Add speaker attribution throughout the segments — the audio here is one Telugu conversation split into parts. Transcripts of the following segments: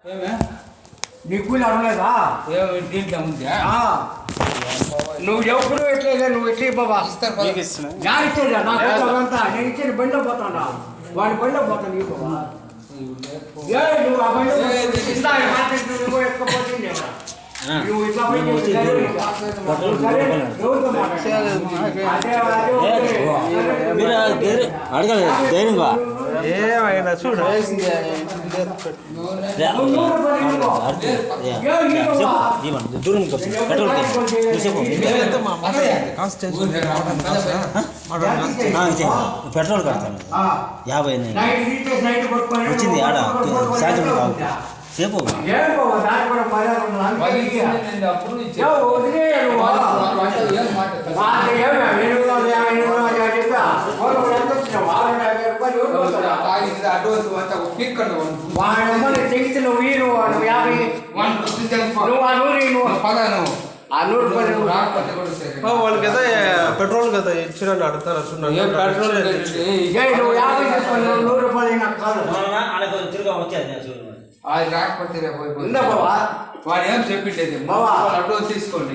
Speaker 1: నీ కూలి అడగలేదా?
Speaker 2: దీంట్లో ఉందా?
Speaker 1: నువ్వు ఎప్పుడు ఎట్లేదా? నువ్వు ఎట్లే బాబా ఇచ్చేదా? నాకు అంతా నేను ఇచ్చిన బండిలో పోతాడా? వాడి బండిలో పోతాను ఈ బాబా. నువ్వు ఆ బండి నువ్వు ఎక్కపోతుంది. నువ్వు ఇట్లా
Speaker 3: అడగలేదు ధైర్యంగా
Speaker 4: ఏమైనా చూడు
Speaker 3: దూరం పెట్రోల్ పెట్రోల్ కడతాను 50 వచ్చింది ఆడ సాయంత్రం సేపు
Speaker 4: వాళ్ళకి కదా పెట్రోల్ కదా ఇచ్చిన అడుగుతారు
Speaker 2: అది రాకపోతే వాడు ఏం చెప్పిండేది అడ్వాన్స్ తీసుకోండి.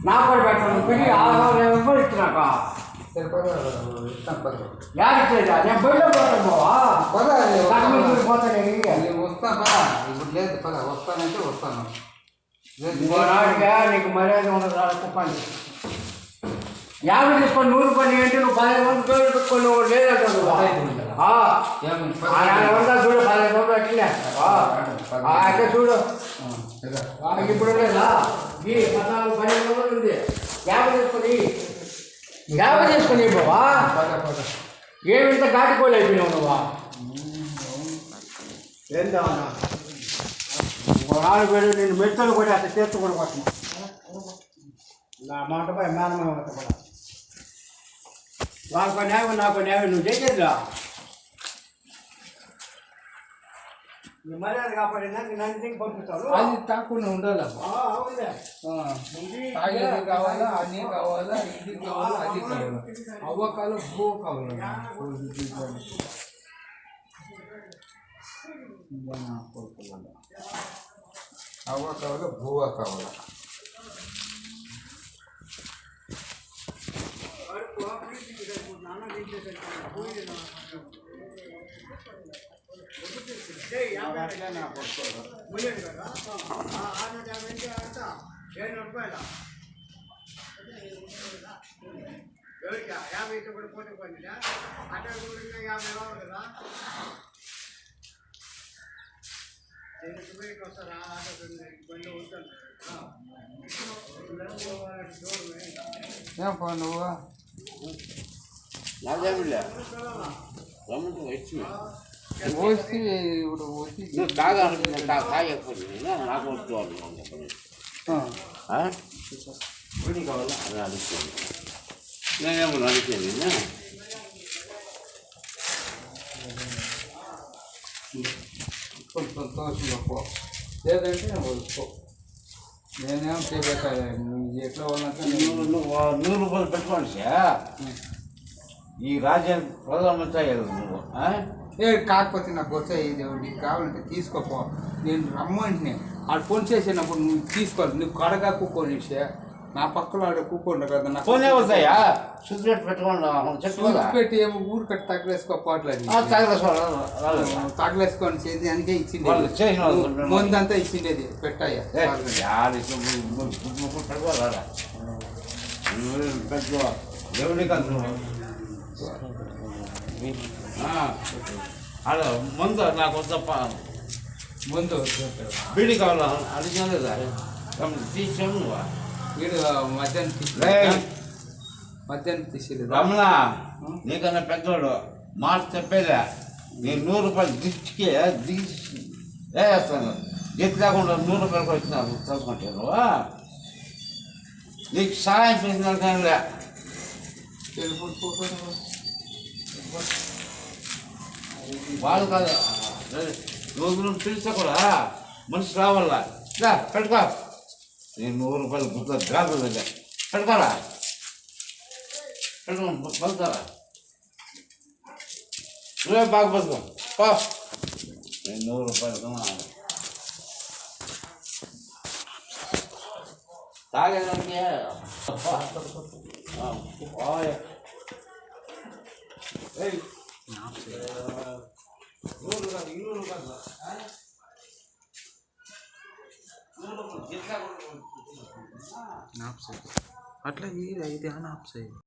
Speaker 1: నా కూడా పెట్టాను పిడి 6,000 రూపాయలు ఇచ్చినాక యాడిచ్చేదా? నేను బయట పోతాను బావా. పోతాను
Speaker 2: వస్తా ఇప్పుడు లేదు పదా వస్తానంటే వస్తాను.
Speaker 1: నీకు మర్యాద ఉండదు చెప్పండి. 50 తీసుకొని 100 రూపాయలు ఏంటి? నువ్వు 15 పెట్టుకొని నువ్వు లేదంటావు. చూడు 15 అట్లే అంటే చూడు ఇప్పుడు లేదా 14-15 ఉంది. 50 తీసుకొని బాబా. ఏమింత ఘాటికోలు అయిపోయినావు నువ్వా? ఏంటా నాలుగు వేలు నేను మెత్తలు కూడా అట్లా చేస్తూ కూడా పట్టిన నా మాట పోయి మేనమా కూడా వాళ్ళకు న్యాయం నాకు న్యాయం నువ్వు చేసేదిరా. మర్యాద కాపాడినా నన్ను పంపిస్తాను.
Speaker 2: అది తక్కువ ఉండాలి. తాగేది కావాలా, అన్నీ కావాలా, ఇది కావాలా, అది కావాలా, అవ్వకాలు భూ కావాలి. అవ్వ కావాలా, భూవ కావాలా. ఏం పో నువ్వు వచ్చి ఇప్పుడు వచ్చి
Speaker 3: నాకు కావాలా అని అడుగుతాను. నేనేమో అడిగాను
Speaker 2: కొంచెం సంతోషంగా పో. లేదంటే పో. నేనేం చేయಬೇಕಾ ఎట్లా వాళ్ళంతా
Speaker 3: 100 రూపాయలు పెట్టుకోండి సార్. ఈ రాజ్యానికి ప్రధానమంత్రి అయ్యారు నువ్వు.
Speaker 2: కాకపోతే నాకు వచ్చాయి నీకు కావాలంటే తీసుకోపో. నేను రమ్మంటే ఆడు ఫోన్ చేసినప్పుడు నువ్వు తీసుకోవాలి. నువ్వు కడగా కూకోని నా పక్కన ఆడ కూకోండి కదా. నాకు
Speaker 3: ఫోన్ అవుతాయా? సుద్రేట్ పెట్టుకోండి
Speaker 2: పెట్టి ఏమో ఊరు కట్టి తగ్గలేసుకోవట్లేదు. తగ్గలేసుకొని చేసి అందుకే ఇచ్చింది. ముందంతా ఇచ్చిండేది పెట్టాయా
Speaker 3: పెట్టుకో దేవుడికి అలా ముందు నాకు వద్దప్ప
Speaker 2: ముందు
Speaker 3: బీడీ కావాలా అడిగినా లేదా తీసాము నువ్వు
Speaker 2: వీడు మధ్యాహ్నం తీసేది
Speaker 3: రమణ నీకన్నా పెద్దవాడు మాట చెప్పేదా. నేను 100 రూపాయలు దిచ్చికి వేస్తాను. ఎత్తి లేకుండా 100 రూపాయలకు వచ్చినారు చదువుకుంటారు. నీకు సహాయం చేసిన కానీ వాళ్ళు కాదు రోజులు పిలిచా కూడా మనిషి రావాలా పెట్టుకో నేను 100 రూపాయలు గుర్తు గాజు దగ్గర పెడతారా పలుతారా నువ్వే బాగా పలుకో పా నేను 100 రూపాయలు కన్నా తాగేదానికి
Speaker 4: అట్లా ఇది 5 ఆప్స్